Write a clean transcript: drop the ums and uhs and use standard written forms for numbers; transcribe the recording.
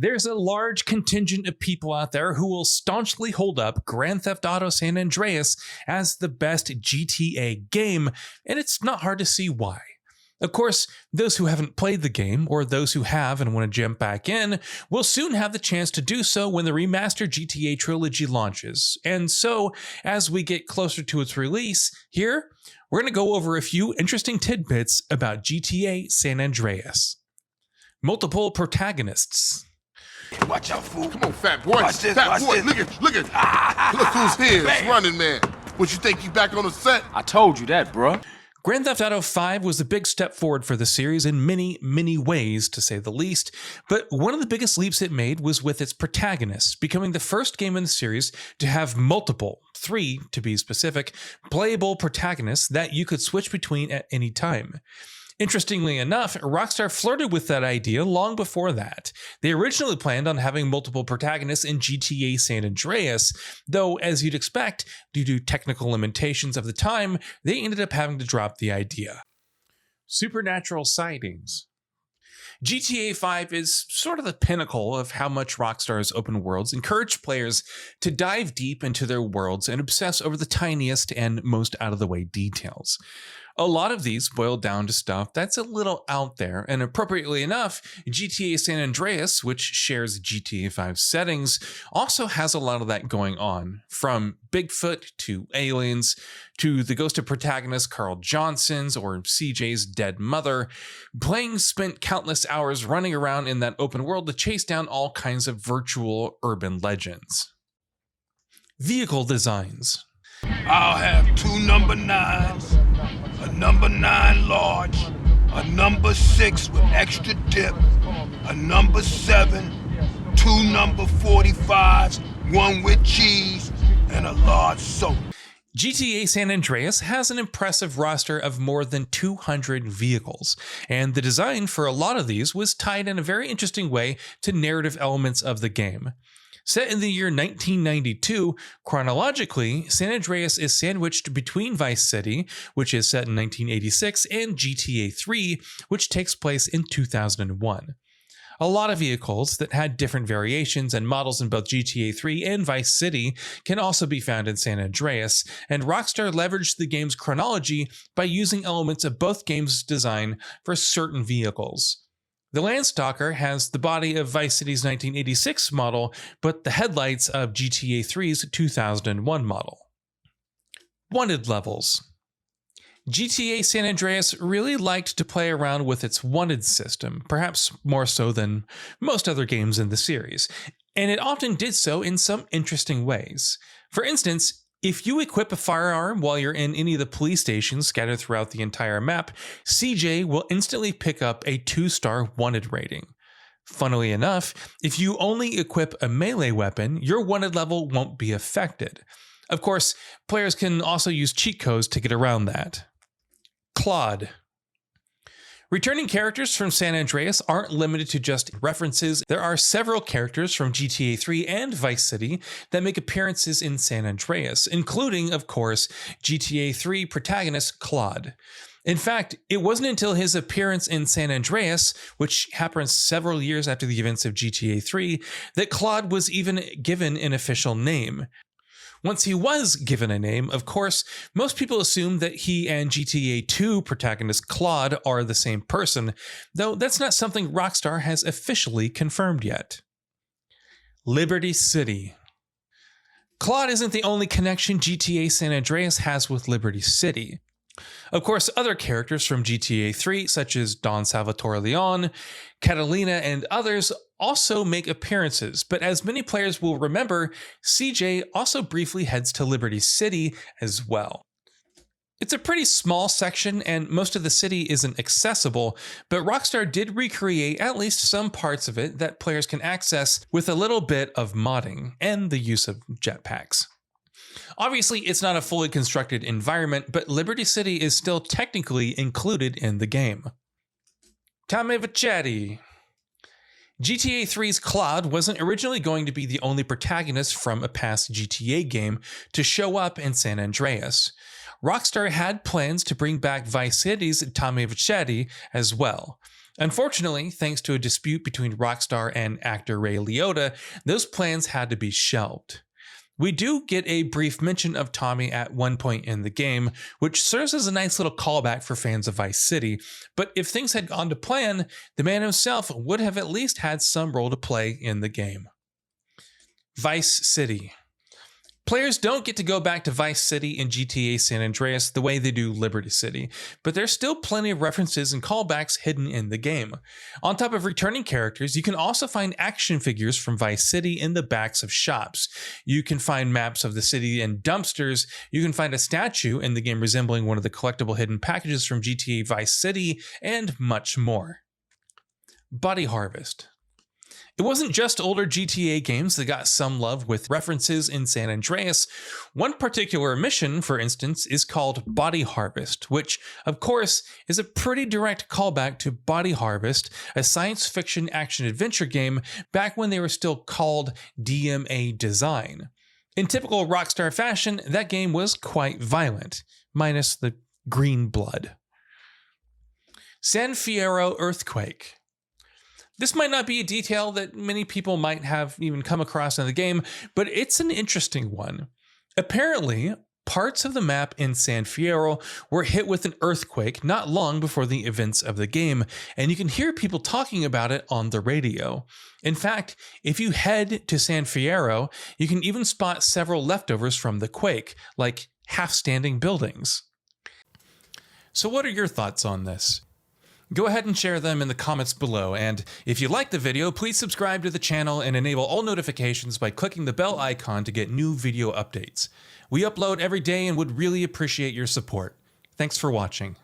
There's a large contingent of people out there who will staunchly hold up Grand Theft Auto San Andreas as the best GTA game, and it's not hard to see why. Of course, those who haven't played the game, or those who have and want to jump back in, will soon have the chance to do so when the remastered GTA Trilogy launches. And so, as we get closer to its release, here, we're going to go over a few interesting tidbits about GTA San Andreas. Multiple protagonists. Watch out, fool. Come on, fat boy. Watch this, watch boy, this. look at. Look who's here. It's Running Man. What, you think you back on the set? I told you that, bruh. Grand Theft Auto V was a big step forward for the series in many, many ways, to say the least, but one of the biggest leaps it made was with its protagonists, becoming the first game in the series to have multiple, 3 to be specific, playable protagonists that you could switch between at any time. Interestingly enough, Rockstar flirted with that idea long before that. They originally planned on having multiple protagonists in GTA San Andreas, though as you'd expect, due to technical limitations of the time, they ended up having to drop the idea. Supernatural sightings. GTA 5 is sort of the pinnacle of how much Rockstar's open worlds encourage players to dive deep into their worlds and obsess over the tiniest and most out-of-the-way details. A lot of these boil down to stuff that's a little out there, and appropriately enough, GTA San Andreas, which shares GTA 5 settings, also has a lot of that going on, from Bigfoot to aliens to the ghost of protagonist Carl Johnson's or CJ's dead mother. Playing spent countless hours running around in that open world to chase down all kinds of virtual urban legends. Vehicle designs. I'll have 2 number 9s, a number 9 large, a number 6 with extra dip, a number 7, 2 number 45s, 1 with cheese, and a large soda. GTA San Andreas has an impressive roster of more than 200 vehicles, and the design for a lot of these was tied in a very interesting way to narrative elements of the game. Set in the year 1992, chronologically, San Andreas is sandwiched between Vice City, which is set in 1986, and GTA 3, which takes place in 2001. A lot of vehicles that had different variations and models in both GTA 3 and Vice City can also be found in San Andreas, and Rockstar leveraged the game's chronology by using elements of both games' design for certain vehicles. The Landstalker has the body of Vice City's 1986 model, but the headlights of GTA 3's 2001 model. Wanted levels. GTA San Andreas really liked to play around with its wanted system, perhaps more so than most other games in the series, and it often did so in some interesting ways. For instance, if you equip a firearm while you're in any of the police stations scattered throughout the entire map, CJ will instantly pick up a 2-star wanted rating. Funnily enough, if you only equip a melee weapon, your wanted level won't be affected. Of course, players can also use cheat codes to get around that. Claude. Returning characters from San Andreas aren't limited to just references. There are several characters from GTA 3 and Vice City that make appearances in San Andreas, including, of course, GTA 3 protagonist Claude. In fact, it wasn't until his appearance in San Andreas, which happens several years after the events of GTA 3, that Claude was even given an official name. Once he was given a name, of course, most people assume that he and GTA 2 protagonist Claude are the same person, though that's not something Rockstar has officially confirmed yet. Liberty City. Claude isn't the only connection GTA San Andreas has with Liberty City. Of course, other characters from GTA 3, such as Don Salvatore Leon, Catalina, and others also make appearances, but as many players will remember, CJ also briefly heads to Liberty City as well. It's a pretty small section and most of the city isn't accessible, but Rockstar did recreate at least some parts of it that players can access with a little bit of modding and the use of jetpacks. Obviously, it's not a fully constructed environment, but Liberty City is still technically included in the game. Tommy Vachati. GTA 3's Claude wasn't originally going to be the only protagonist from a past GTA game to show up in San Andreas. Rockstar had plans to bring back Vice City's Tommy Vachati as well. Unfortunately, thanks to a dispute between Rockstar and actor Ray Liotta, those plans had to be shelved. We do get a brief mention of Tommy at one point in the game, which serves as a nice little callback for fans of Vice City, but if things had gone to plan, the man himself would have at least had some role to play in the game. Vice City. Players don't get to go back to Vice City in GTA San Andreas the way they do Liberty City, but there's still plenty of references and callbacks hidden in the game. On top of returning characters, you can also find action figures from Vice City in the backs of shops. You can find maps of the city and dumpsters. You can find a statue in the game resembling one of the collectible hidden packages from GTA Vice City, and much more. Body Harvest. It wasn't just older GTA games that got some love with references in San Andreas. One particular mission, for instance, is called Body Harvest, which, of course, is a pretty direct callback to Body Harvest, a science fiction action-adventure game back when they were still called DMA Design. In typical Rockstar fashion, that game was quite violent, minus the green blood. San Fierro Earthquake. This might not be a detail that many people might have even come across in the game, but it's an interesting one. Apparently, parts of the map in San Fierro were hit with an earthquake not long before the events of the game, and you can hear people talking about it on the radio. In fact, if you head to San Fierro, you can even spot several leftovers from the quake, like half-standing buildings. So what are your thoughts on this? Go ahead and share them in the comments below, and if you liked the video, please subscribe to the channel and enable all notifications by clicking the bell icon to get new video updates. We upload every day and would really appreciate your support. Thanks for watching.